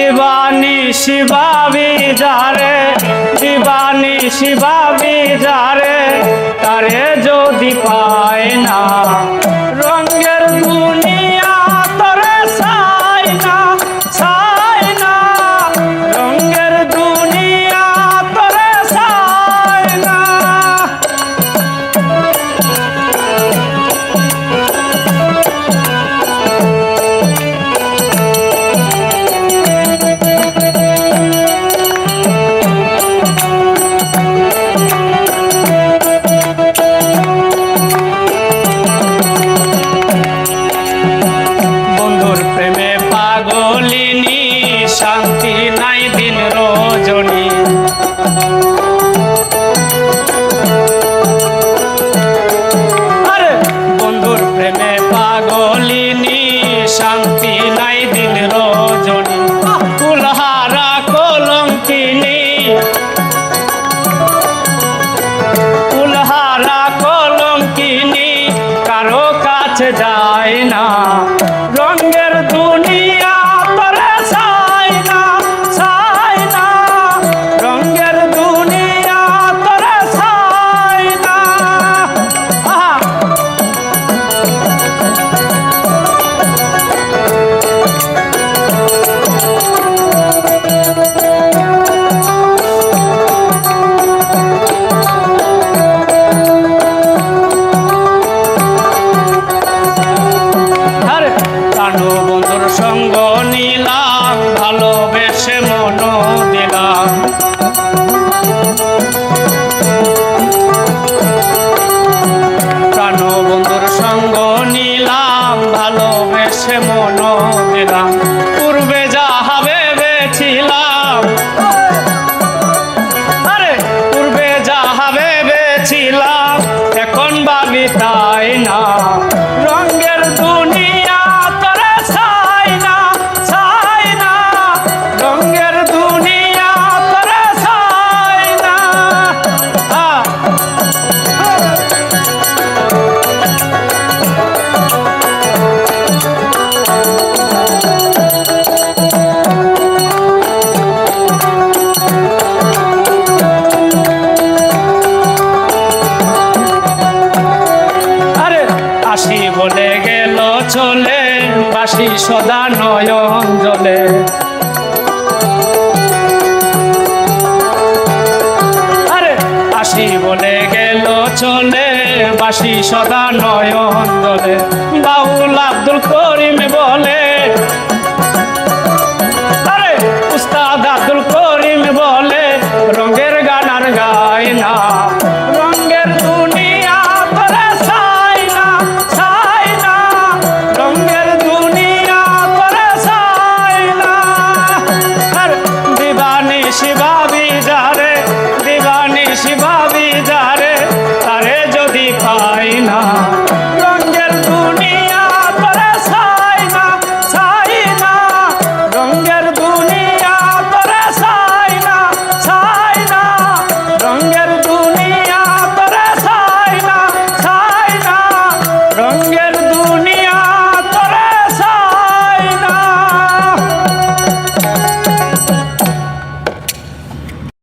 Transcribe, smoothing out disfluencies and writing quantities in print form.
দিবানিশি ভাবি যারে, দিবানিশি ভাবি যারে, তারে যদি পায় না রঙের দুনিয়া তরে চাই না, চাই না রঙের দুনিয়া তরে চাই না। পাগলিনী শান্তি নাই দিন রজনী, আরে বন্ধুর প্রেমে পাগলিনী শান্তি নাই দিন রজনী। কুলহারা কলঙ্কিনী, কুলহারা কলঙ্কিনী কারো কাছে যায় না রঙের দুনিয়া তরে চাই না, চাই না রঙের দুনিয়া তরে চাই না। বন্ধুর সঙ্গ নিলাম ভালোবেসে মন দিলাম, প্রাণ বন্ধুর সঙ্গ নিলাম ভালোবেসে মন দিলাম। পূর্বে যাহা ভেবেছিলাম, আরে পূর্বে যাহা ভেবেছিলাম এখন ভাবি তাই না রঙের দুনিয়া বলে গেল চলে বাসি সদা নয়ন জলে, আরে আসি বলে গেল চলে বাসি সদা নয়ন জলে। বাউল আব্দুল করিম বলে